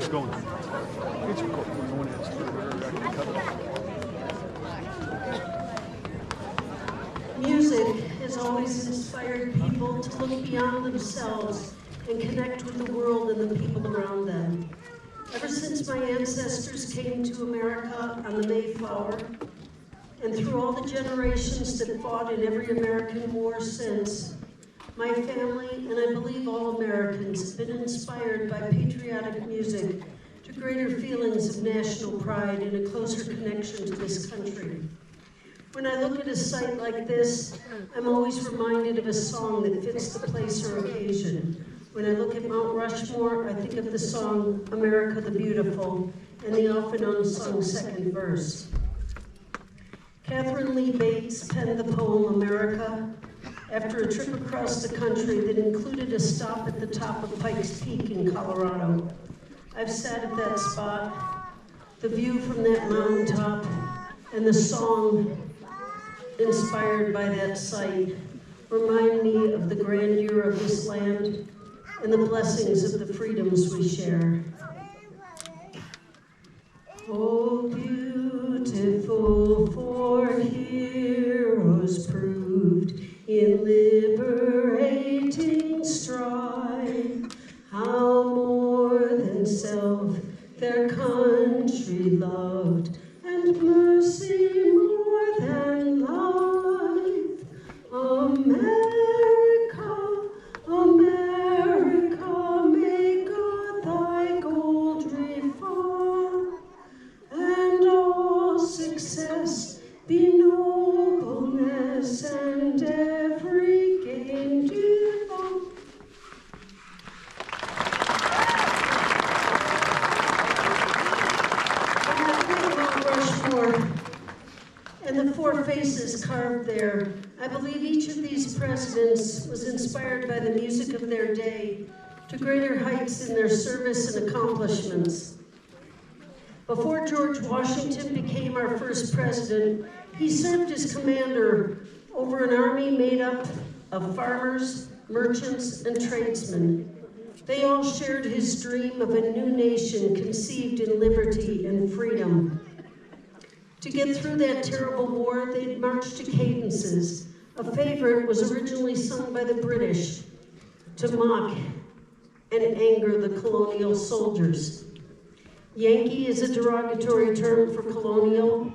going. It's recording. No one has to. I can cut it off. Music has always inspired people to look beyond themselves and connect with the world and the people around them. Ever since my ancestors came to America on the Mayflower, and through all the generations that fought in every American war since, my family, and I believe all Americans, have been inspired by patriotic music to greater feelings of national pride and a closer connection to this country. When I look at a site like this, I'm always reminded of a song that fits the place or occasion. When I look at Mount Rushmore, I think of the song, America the Beautiful, and the often unsung second verse. Catherine Lee Bates penned the poem, America, after a trip across the country that included a stop at the top of Pikes Peak in Colorado. I've sat at that spot, the view from that mountaintop, and the song inspired by that site remind me of the grandeur of this land and the blessings of the freedoms we share. Oh, beautiful for heroes proved in liberating strife, how more than self their country loved, and mercy more than life. America, America, may God thy gold refine, and all success be nobleness, and every gain divine. When I think of Mount Rushmore and the four faces carved there, I believe each of these presidents was inspired by the music of their day to greater heights in their service and accomplishments. Before George Washington became our first president, he served as commander over an army made up of farmers, merchants, and tradesmen. They all shared his dream of a new nation conceived in liberty and freedom. To get through that terrible war, they'd march to cadences. A favorite was originally sung by the British to mock and anger the colonial soldiers. Yankee is a derogatory term for colonial,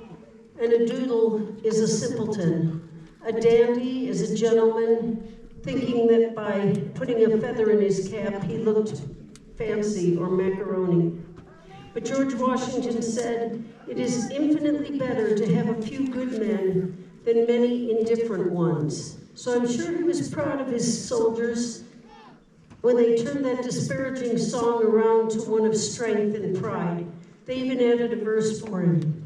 and a doodle is a simpleton. A dandy is a gentleman thinking that by putting a feather in his cap, he looked fancy or macaroni. But George Washington said, "It is infinitely better to have a few good men than many indifferent ones." So I'm sure he was proud of his soldiers when they turned that disparaging song around to one of strength and pride. They even added a verse for him.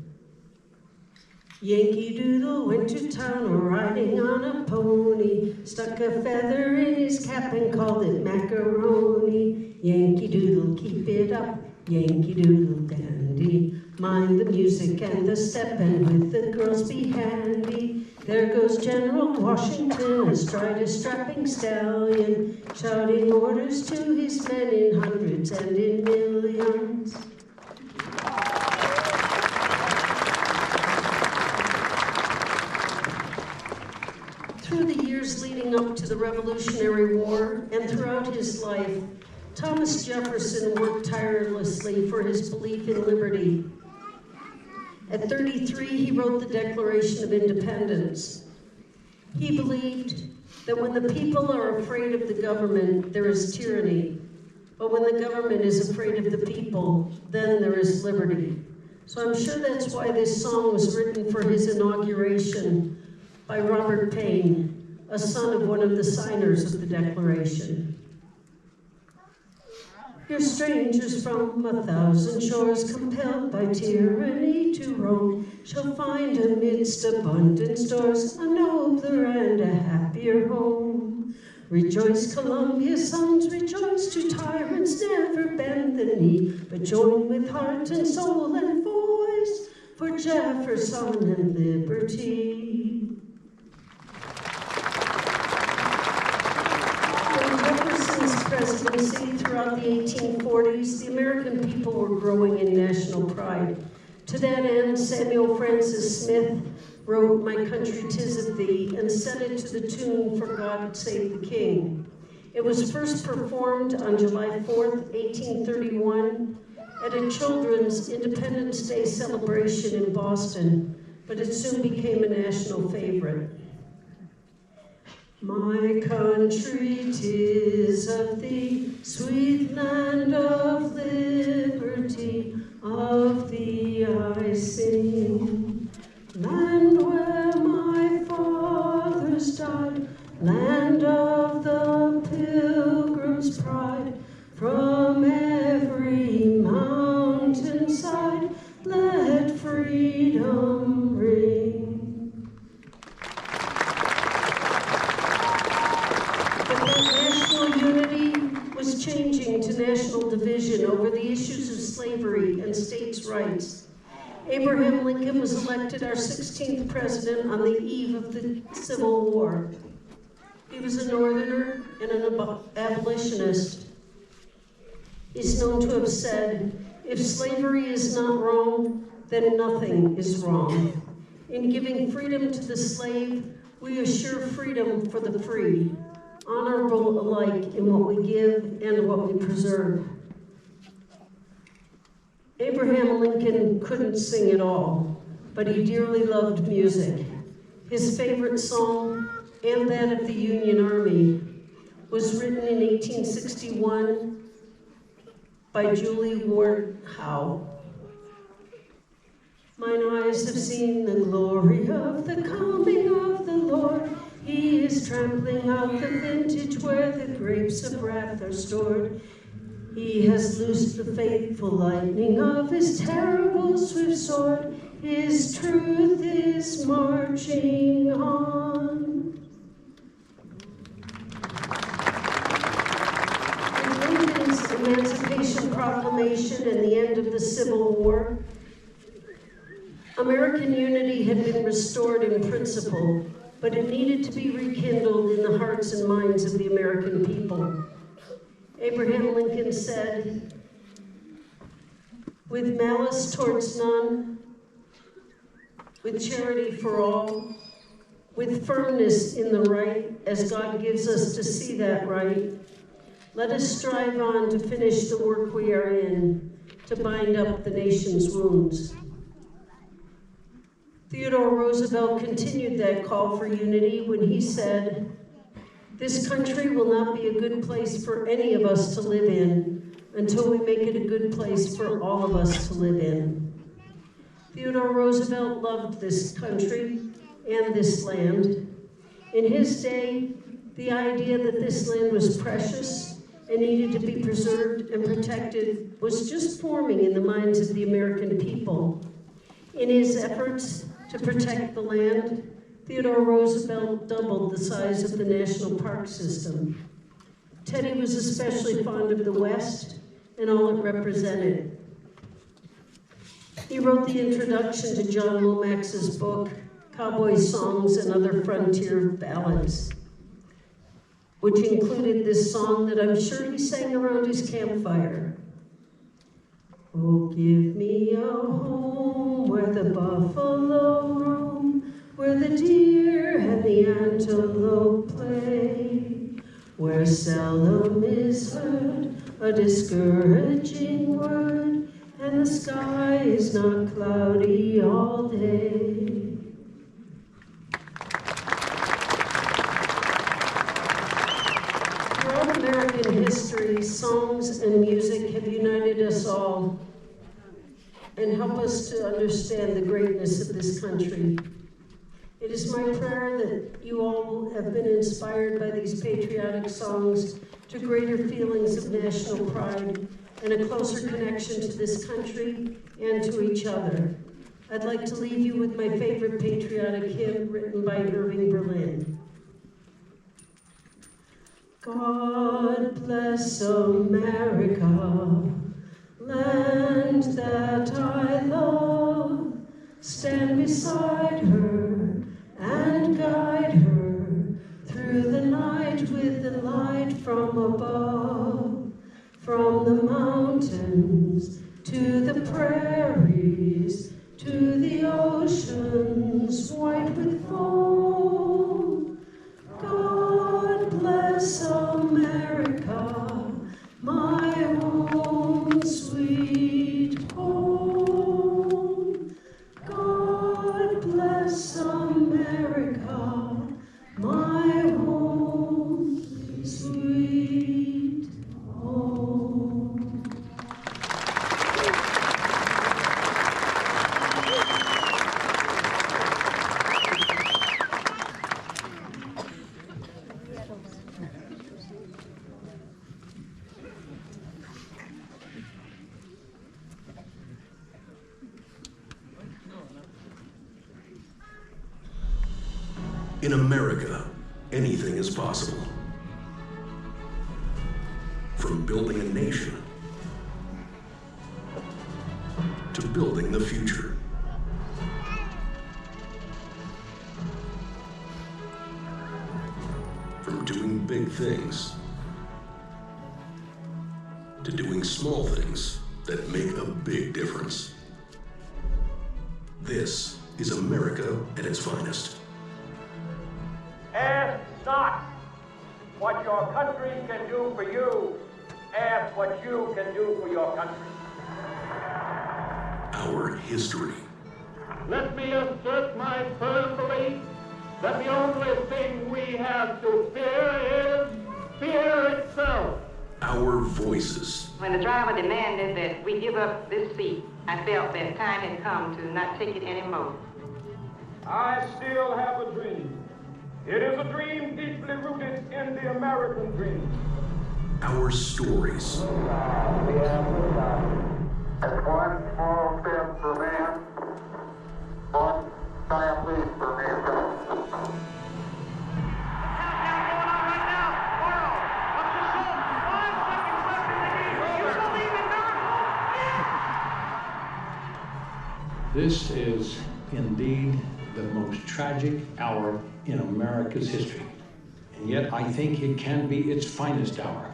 Yankee Doodle went to town riding on a pony, stuck a feather in his cap and called it macaroni. Yankee Doodle, keep it up, Yankee Doodle dandy. Mind the music and the step, and with the girls be handy. There goes General Washington astride a strapping stallion, shouting orders to his men in hundreds and in millions. Through the years leading up to the Revolutionary War and throughout his life, Thomas Jefferson worked tirelessly for his belief in liberty. At 33, he wrote the Declaration of Independence. He believed that when the people are afraid of the government, there is tyranny. But when the government is afraid of the people, then there is liberty. So I'm sure that's why this song was written for his inauguration by Robert Payne, a son of one of the signers of the Declaration. You're strangers from 1,000 shores, compelled by tyranny to roam, shall find amidst abundant stores a nobler and a happier home. Rejoice, Columbia's sons, rejoice, to tyrants never bend the knee, but join with heart and soul and voice for Jefferson and liberty. When Jefferson's presidency throughout the 1840s, the American people were growing in national pride. To that end, Samuel Francis Smith wrote "My Country 'Tis of Thee" and set it to the tune "For God Save the King." It was first performed on July 4th, 1831, at a children's Independence Day celebration in Boston, but it soon became a national favorite. My country, 'tis of thee, sweet land of liberty, of thee I sing. Land where my fathers died, land of the Pilgrim's pride, from every mountainside, let freedom ring. But that national unity was changing to national division over the issues of slavery and states' rights. Abraham Lincoln was elected our 16th president on the eve of the Civil War. He was a Northerner and an abolitionist. He's known to have said, "If slavery is not wrong, then nothing is wrong. In giving freedom to the slave, we assure freedom for the free, honorable alike in what we give and what we preserve." Abraham Lincoln couldn't sing at all, but he dearly loved music. His favorite song, and that of the Union Army, was written in 1861 by Julie Ward Howe. Mine eyes have seen the glory of the coming of the Lord. He is trampling out the vintage where the grapes of wrath are stored. He has loosed the faithful lightning of his terrible swift sword. His truth is marching on. In Lincoln's Emancipation Proclamation and the end of the Civil War, American unity had been restored in principle, but it needed to be rekindled in the hearts and minds of the American people. Abraham Lincoln said, "With malice towards none, with charity for all, with firmness in the right, as God gives us to see that right, let us strive on to finish the work we are in, to bind up the nation's wounds." Theodore Roosevelt continued that call for unity when he said, "This country will not be a good place for any of us to live in until we make it a good place for all of us to live in." Theodore Roosevelt loved this country and this land. In his day, the idea that this land was precious and needed to be preserved and protected was just forming in the minds of the American people. In his efforts to protect the land, Theodore Roosevelt doubled the size of the national park system. Teddy was especially fond of the West and all it represented. He wrote the introduction to John Lomax's book, Cowboy Songs and Other Frontier Ballads, which included this song that I'm sure he sang around his campfire. "Oh, give me a home where the buffalo roam, where the deer and the antelope play, where seldom is heard a discouraging word, and the sky is not cloudy all day." Throughout American history, songs and music have united us all and help us to understand the greatness of this country. It is my prayer that you all have been inspired by these patriotic songs to greater feelings of national pride and a closer connection to this country and to each other. I'd like to leave you with my favorite patriotic hymn written by Irving Berlin. God bless America, land that I love. Stand beside her and guide her through the night with the light from above. mountains, to the prairies, to the oceans white with foam. God bless America, my home sweet home. God bless America, my home sweet home. In America, anything is possible. From building a nation to building the future. From doing big things to doing small things that make a big difference. This is America at its finest. Ask not what your country can do for you. Ask what you can do for your country. Our history. Let me assert my firm belief that the only thing we have to fear is fear itself. Our voices. When the driver demanded that we give up this seat, I felt that time had come to not take it anymore. I still have a dream. It is a dream deeply rooted in the American dream. Our stories. That's one small step for man, one giant leap for mankind. This is indeed the most tragic hour in America's history. And yet I think it can be its finest hour.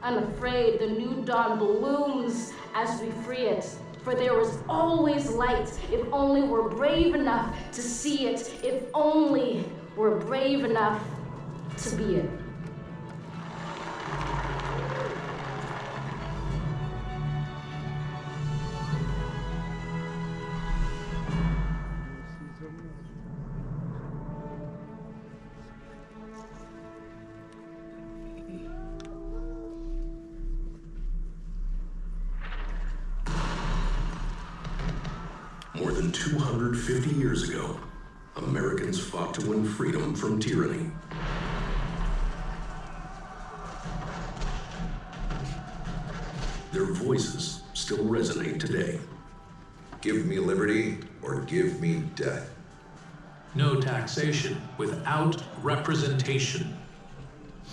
I'm afraid the new dawn blooms as we free it. For there is always light if only we're brave enough to see it, if only we're brave enough to be it. More than 250 years ago, Americans fought to win freedom from tyranny. Their voices still resonate today. Give me liberty or give me death. No taxation without representation.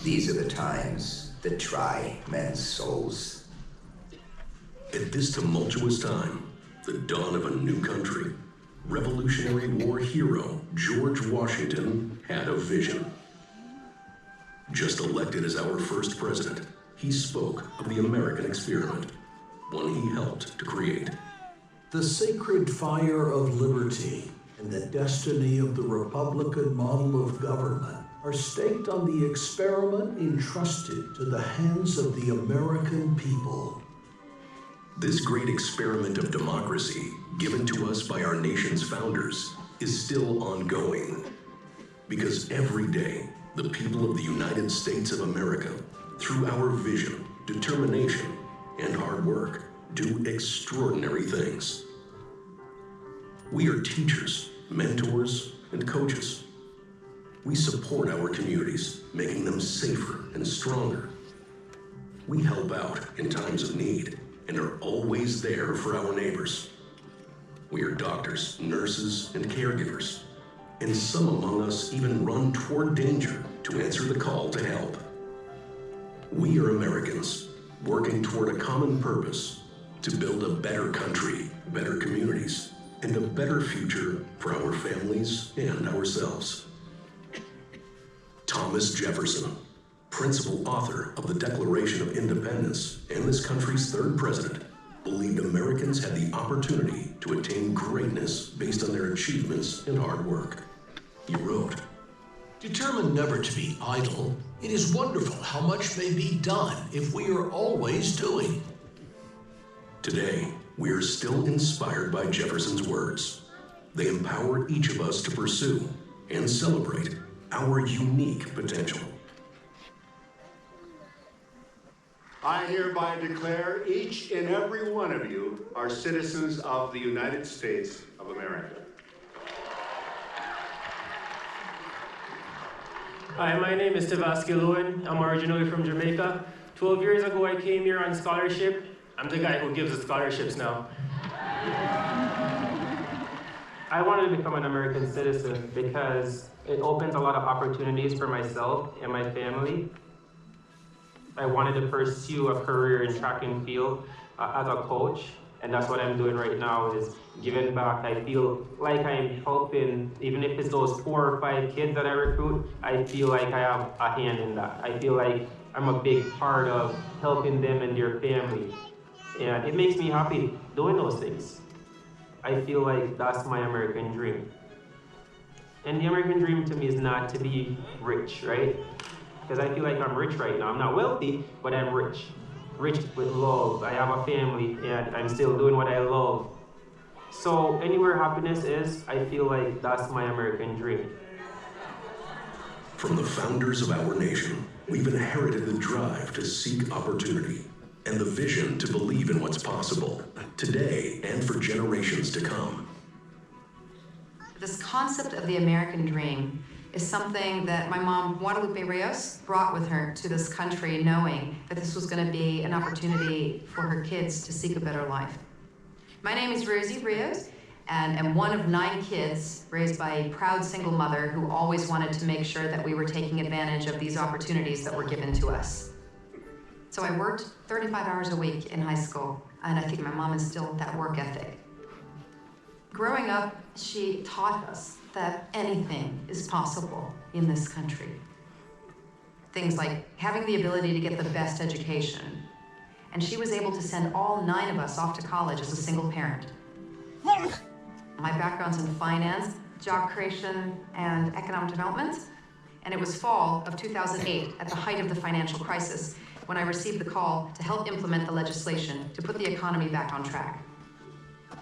These are the times that try men's souls. At this tumultuous time, the dawn of a new country, Revolutionary War hero George Washington had a vision. Just elected as our first president, he spoke of the American experiment, one he helped to create. The sacred fire of liberty and the destiny of the Republican model of government are staked on the experiment entrusted to the hands of the American people. This great experiment of democracy, given to us by our nation's founders, is still ongoing. Because every day, the people of the United States of America, through our vision, determination, and hard work, do extraordinary things. We are teachers, mentors, and coaches. We support our communities, making them safer and stronger. We help out in times of need and are always there for our neighbors. We are doctors, nurses, and caregivers, and some among us even run toward danger to answer the call to help. We are Americans, working toward a common purpose to build a better country, better communities, and a better future for our families and ourselves. Thomas Jefferson, principal author of the Declaration of Independence and this country's third president, believed Americans had the opportunity to attain greatness based on their achievements and hard work. He wrote, "Determined never to be idle, it is wonderful how much may be done if we are always doing." Today, we are still inspired by Jefferson's words. They empower each of us to pursue and celebrate our unique potential. I hereby declare each and every one of you are citizens of the United States of America. Hi, my name is Tavaski Lewin. I'm originally from Jamaica. 12 years ago, I came here on scholarship. I'm the guy who gives the scholarships now. I wanted to become an American citizen because it opens a lot of opportunities for myself and my family. I wanted to pursue a career in track and field as a coach, and that's what I'm doing right now, is giving back. I feel like I'm helping, even if it's those 4 or 5 kids that I recruit, I feel like I have a hand in that. I feel like I'm a big part of helping them and their family. And it makes me happy doing those things. I feel like that's my American dream. And the American dream to me is not to be rich, right? Because I feel like I'm rich right now. I'm not wealthy, but I'm rich. Rich with love. I have a family, and I'm still doing what I love. So anywhere happiness is, I feel like that's my American dream. From the founders of our nation, we've inherited the drive to seek opportunity and the vision to believe in what's possible today and for generations to come. This concept of the American dream is something that my mom, Guadalupe Rios, brought with her to this country, knowing that this was going to be an opportunity for her kids to seek a better life. My name is Rosie Rios, and am one of 9 kids raised by a proud single mother who always wanted to make sure that we were taking advantage of these opportunities that were given to us. So I worked 35 hours a week in high school, and I think my mom instilled that work ethic. Growing up, she taught us that anything is possible in this country. Things like having the ability to get the best education. And she was able to send all 9 of us off to college as a single parent. My background's in finance, job creation, and economic development. And it was fall of 2008, at the height of the financial crisis, when I received the call to help implement the legislation to put the economy back on track.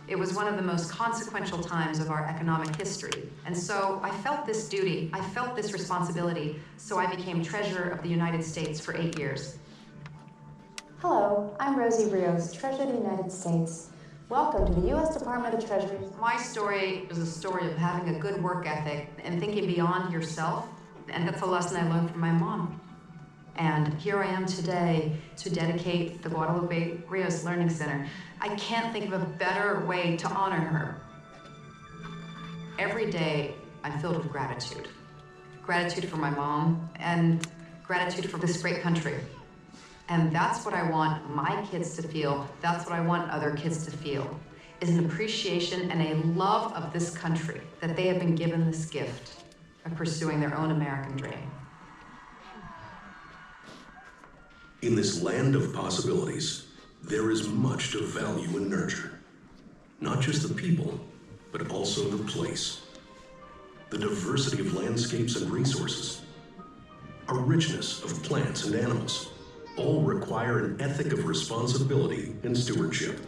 It was one of the most consequential times of our economic history. And so I felt this duty, I felt this responsibility, so I became Treasurer of the United States for 8 years. Hello, I'm Rosie Rios, Treasurer of the United States. Welcome to the U.S. Department of the Treasury. My story is a story of having a good work ethic and thinking beyond yourself, and that's a lesson I learned from my mom. And here I am today to dedicate the Guadalupe Rios Learning Center. I can't think of a better way to honor her. Every day, I'm filled with gratitude. Gratitude for my mom, and gratitude for this great country. And that's what I want my kids to feel, that's what I want other kids to feel, is an appreciation and a love of this country, that they have been given this gift of pursuing their own American dream. In this land of possibilities, there is much to value and nurture. Not just the people, but also the place. The diversity of landscapes and resources. A richness of plants and animals. All require an ethic of responsibility and stewardship.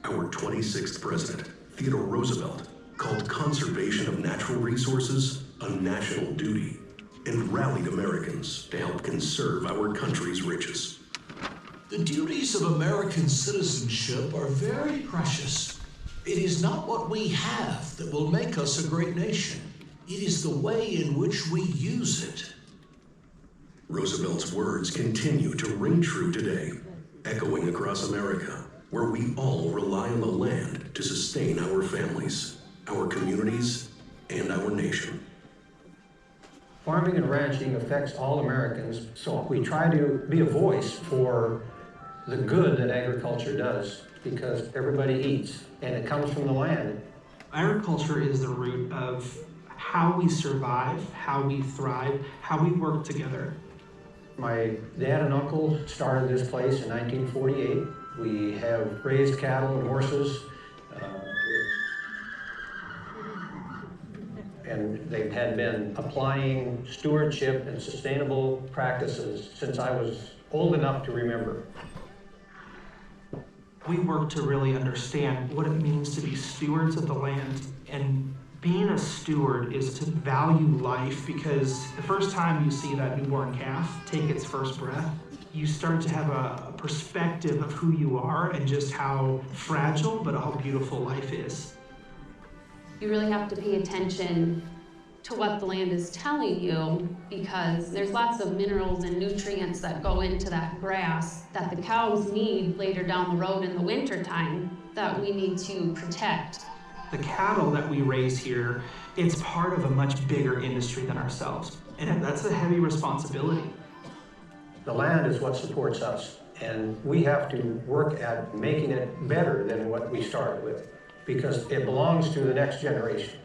Our 26th president, Theodore Roosevelt, called conservation of natural resources a national duty, and rallied Americans to help conserve our country's riches. The duties of American citizenship are very precious. It is not what we have that will make us a great nation. It is the way in which we use it. Roosevelt's words continue to ring true today, echoing across America, where we all rely on the land to sustain our families, our communities, and our nation. Farming and ranching affects all Americans, so we try to be a voice for the good that agriculture does, because everybody eats, and it comes from the land. Agriculture is the root of how we survive, how we thrive, how we work together. My dad and uncle started this place in 1948. We have raised cattle and horses, and they had been applying stewardship and sustainable practices since I was old enough to remember. We work to really understand what it means to be stewards of the land, and being a steward is to value life, because the first time you see that newborn calf take its first breath, you start to have a perspective of who you are and just how fragile but how beautiful life is. You really have to pay attention to what the land is telling you, because there's lots of minerals and nutrients that go into that grass that the cows need later down the road in the wintertime that we need to protect. The cattle that we raise here, it's part of a much bigger industry than ourselves, and that's a heavy responsibility. The land is what supports us, and we have to work at making it better than what we started with, because it belongs to the next generation.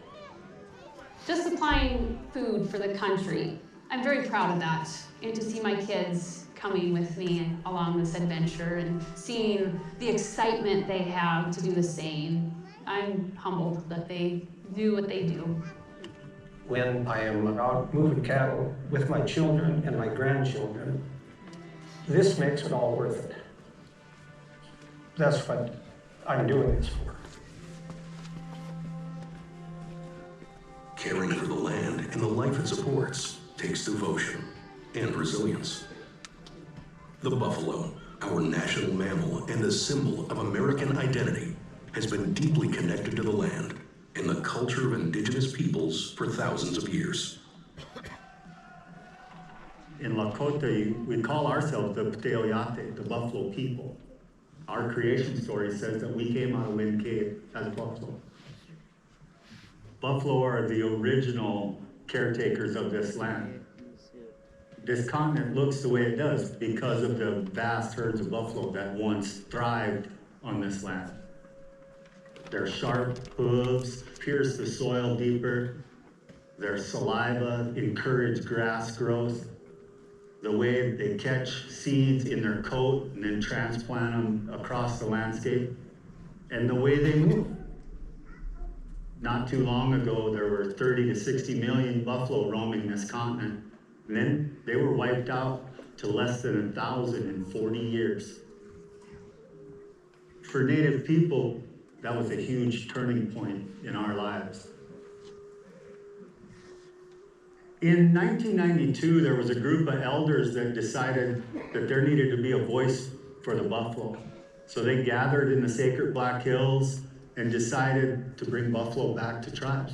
Just supplying food for the country, I'm very proud of that. And to see my kids coming with me along this adventure and seeing the excitement they have to do the same, I'm humbled that they do what they do. When I am out moving cattle with my children and my grandchildren, this makes it all worth it. That's what I'm doing this for. Caring for the land and the life it supports takes devotion and resilience. The buffalo, our national mammal and a symbol of American identity, has been deeply connected to the land and the culture of indigenous peoples for thousands of years. In Lakota, we call ourselves the Pteoyate, the buffalo people. Our creation story says that we came out of Wind Cave as buffalo. Buffalo are the original caretakers of this land. This continent looks the way it does because of the vast herds of buffalo that once thrived on this land. Their sharp hooves pierce the soil deeper. Their saliva encourage grass growth. The way they catch seeds in their coat and then transplant them across the landscape. And the way they move. Not too long ago, there were 30 to 60 million buffalo roaming this continent. And then they were wiped out to less than 1,000 in 40 years. For Native people, that was a huge turning point in our lives. In 1992, there was a group of elders that decided that there needed to be a voice for the buffalo. So they gathered in the sacred Black Hills and decided to bring buffalo back to tribes.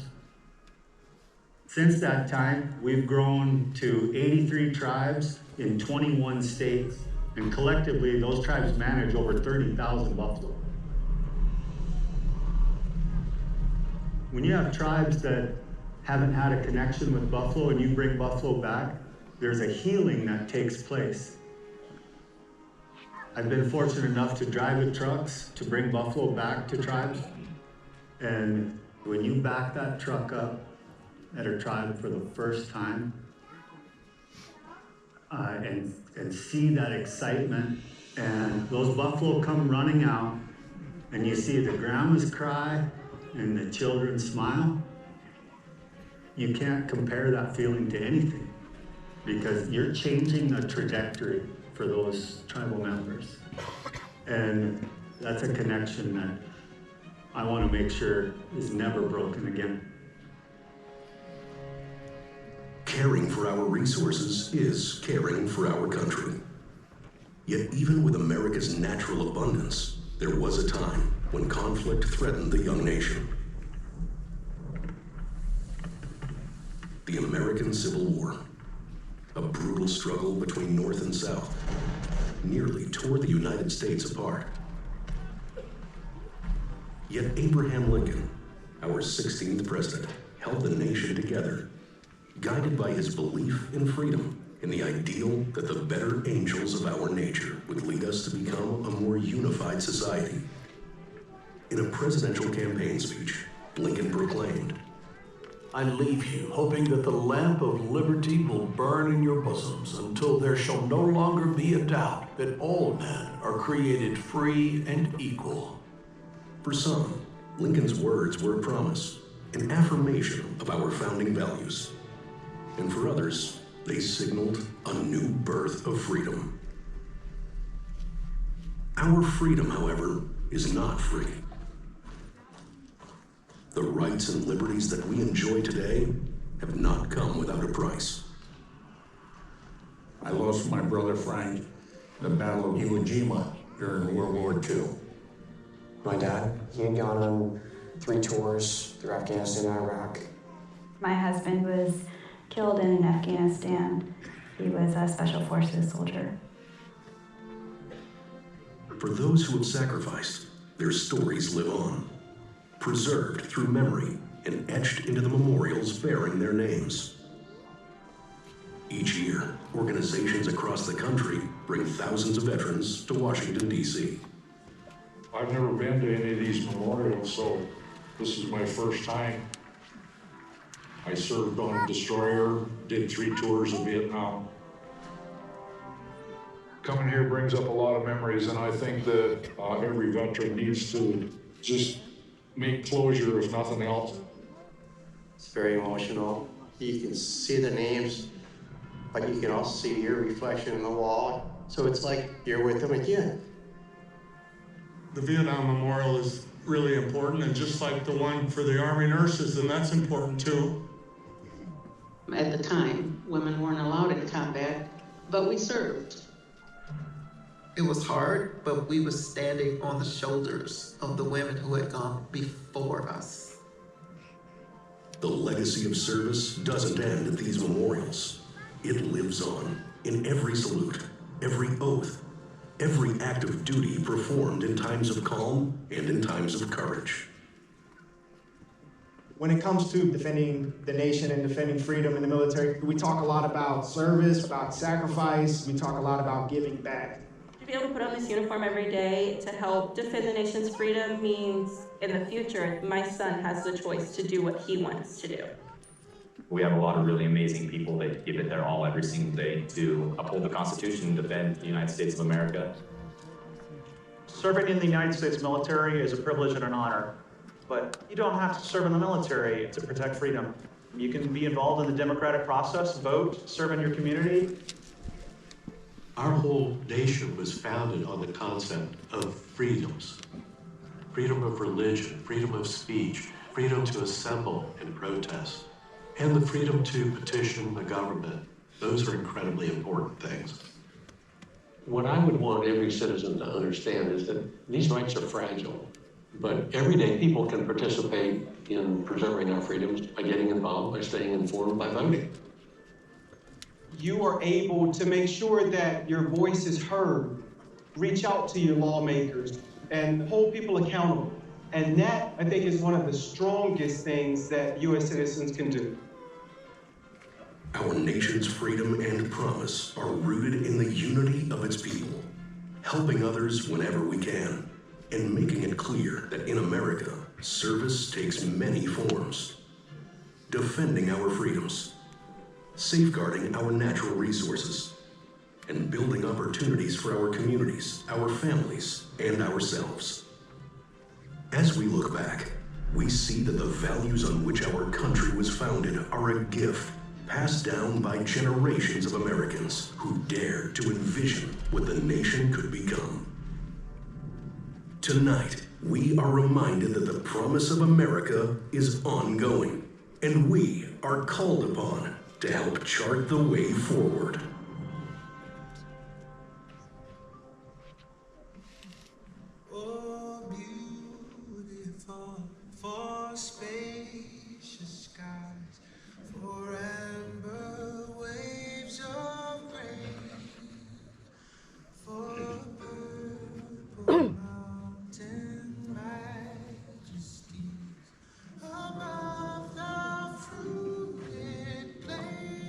Since that time, we've grown to 83 tribes in 21 states, and collectively, those tribes manage over 30,000 buffalo. When you have tribes that haven't had a connection with buffalo and you bring buffalo back, there's a healing that takes place. I've been fortunate enough to drive the trucks to bring buffalo back to tribes. And when you back that truck up at a tribe for the first time and see that excitement, and those buffalo come running out, and you see the grandmas cry and the children smile, you can't compare that feeling to anything, because you're changing the trajectory for those tribal members. And that's a connection that I want to make sure is never broken again. Caring for our resources is caring for our country. Yet even with America's natural abundance, there was a time when conflict threatened the young nation. The American Civil War, a brutal struggle between North and South, nearly tore the United States apart. Yet Abraham Lincoln, our 16th president, held the nation together, guided by his belief in freedom and the ideal that the better angels of our nature would lead us to become a more unified society. In a presidential campaign speech, Lincoln proclaimed, I leave you, hoping that the lamp of liberty will burn in your bosoms until there shall no longer be a doubt that all men are created free and equal. For some, Lincoln's words were a promise, an affirmation of our founding values. And for others, they signaled a new birth of freedom. Our freedom, however, is not free. The rights and liberties that we enjoy today have not come without a price. I lost my brother Frank in the Battle of Iwo Jima during World War II. My dad, he had gone on 3 tours through Afghanistan and Iraq. My husband was killed in Afghanistan. He was a Special Forces soldier. For those who have sacrificed, their stories live on, preserved through memory and etched into the memorials bearing their names. Each year, organizations across the country bring thousands of veterans to Washington, D.C. I've never been to any of these memorials, so this is my first time. I served on a destroyer, did 3 tours of Vietnam. Coming here brings up a lot of memories, and I think that every veteran needs to just make closure, if nothing else. It's very emotional. You can see the names, but you can also see your reflection in the wall. So it's like you're with them again. The Vietnam Memorial is really important, and just like the one for the Army nurses, and that's important too. At the time, women weren't allowed in combat, but we served. It was hard, but we were standing on the shoulders of the women who had gone before us. The legacy of service doesn't end at these memorials. It lives on in every salute, every oath, every act of duty performed in times of calm and in times of courage. When it comes to defending the nation and defending freedom in the military, we talk a lot about service, about sacrifice, we talk a lot about giving back. To be able to put on this uniform every day to help defend the nation's freedom means in the future, my son has the choice to do what he wants to do. We have a lot of really amazing people that give it their all every single day to uphold the Constitution and defend the United States of America. Serving in the United States military is a privilege and an honor, but you don't have to serve in the military to protect freedom. You can be involved in the democratic process, vote, serve in your community. Our whole nation was founded on the concept of freedoms. Freedom of religion, freedom of speech, freedom to assemble and protest, and the freedom to petition the government. Those are incredibly important things. What I would want every citizen to understand is that these rights are fragile, but everyday people can participate in preserving our freedoms by getting involved, by staying informed, by voting. You are able to make sure that your voice is heard, reach out to your lawmakers, and hold people accountable. And that, I think, is one of the strongest things that U.S. citizens can do. Our nation's freedom and promise are rooted in the unity of its people, helping others whenever we can, and making it clear that in America, service takes many forms. Defending our freedoms, safeguarding our natural resources, and building opportunities for our communities, our families, and ourselves. As we look back, we see that the values on which our country was founded are a gift passed down by generations of Americans who dared to envision what the nation could become. Tonight, we are reminded that the promise of America is ongoing, and we are called upon to help chart the way forward. Oh, beautiful, for spacious skies, for amber waves of grain, for purple mountain majesties above the fruited plain.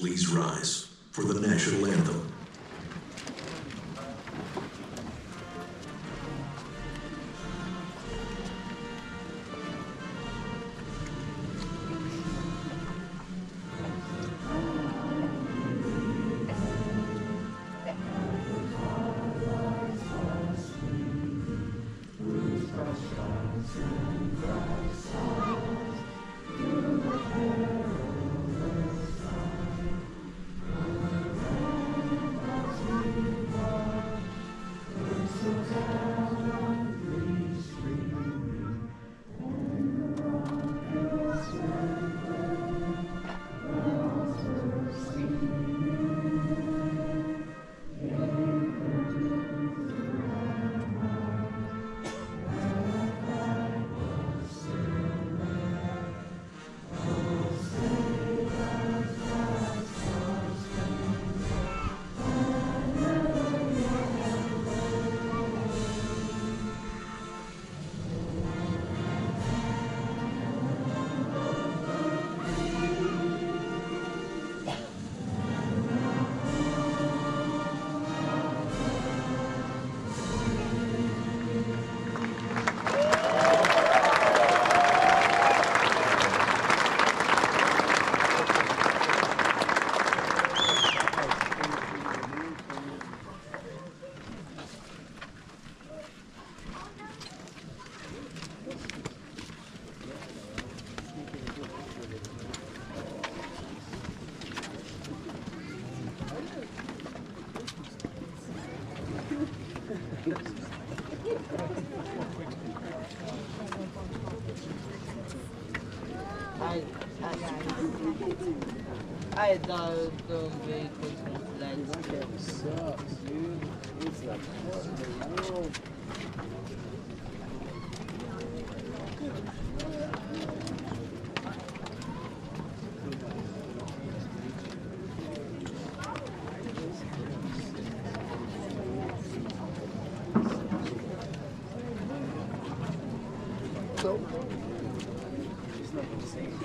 Please rise for the national anthem. I thought the vehicles like sucks, dude. It's like what in the world?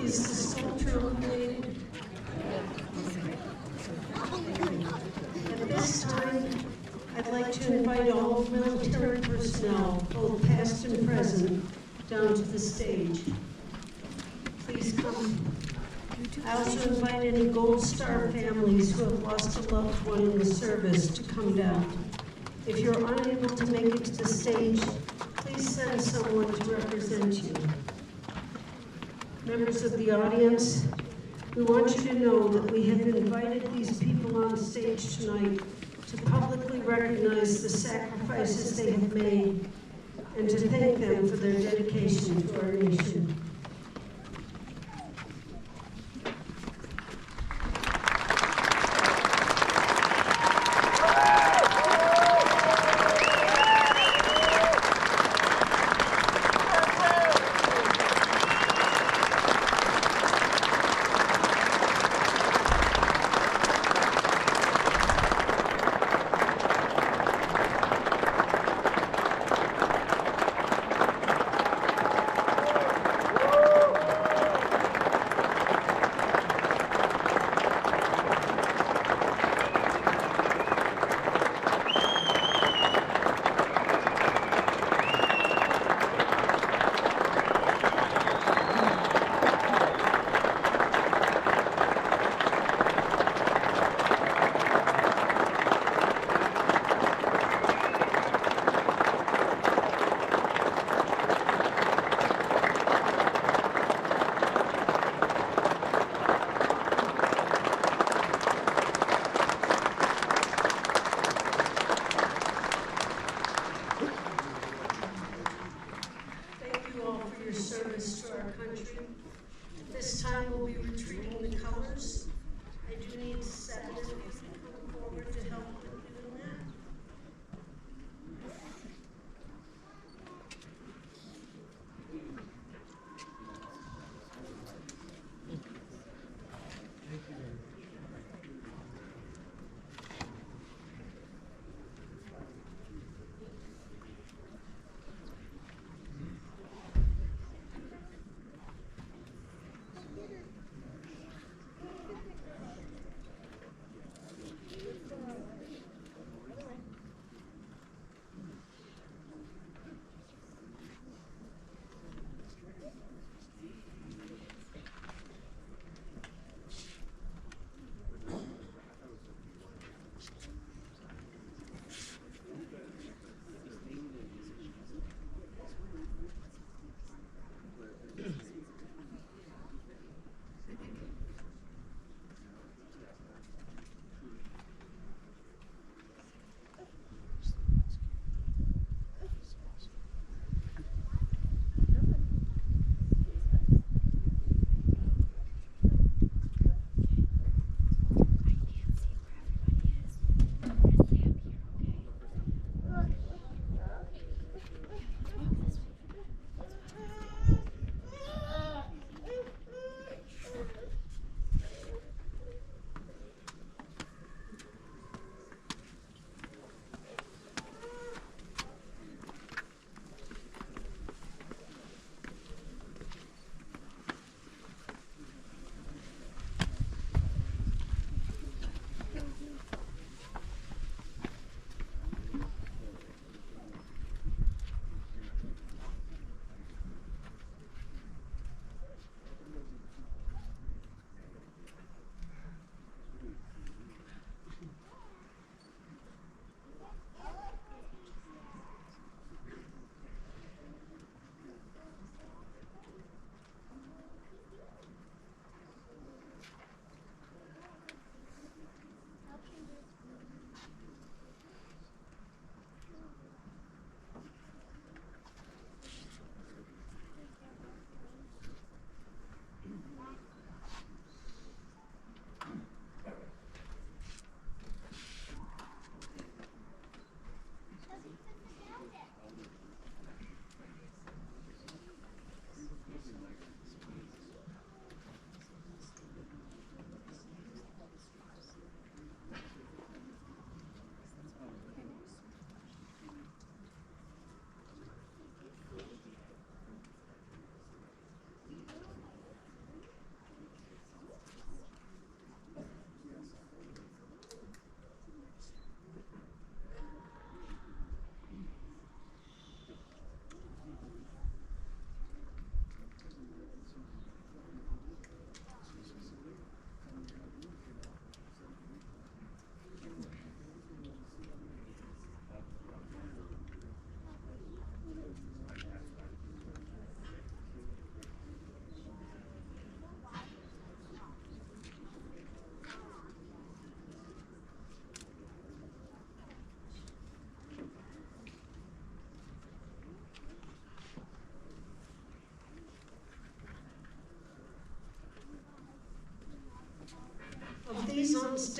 Is the sculpture illuminated? At this time, I'd like to invite all military personnel, both past and present, down to the stage. Please come. I also invite any Gold Star families who have lost a loved one in the service to come down. If you're unable to make it to the stage, please send someone to represent you. Members of the audience, we want you to know that we have invited these people on stage tonight to publicly recognize the sacrifices they have made and to thank them for their dedication to our nation.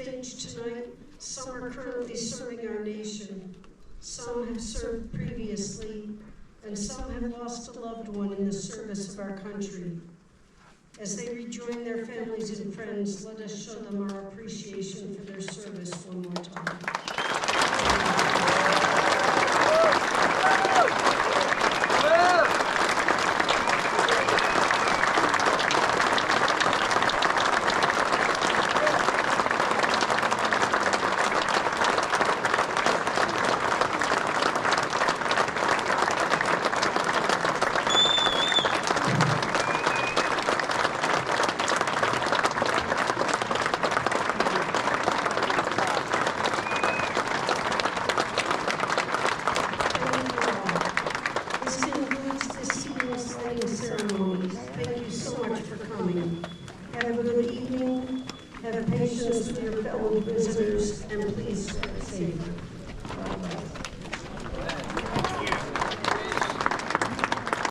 stage tonight, some are currently serving our nation. Some have served previously, and some have lost a loved one in the service of our country. As they rejoin their families and friends, let us show them our appreciation for their service one more time. Thank you so much for coming. Have a good evening, have patience with your fellow visitors, and please stay safe.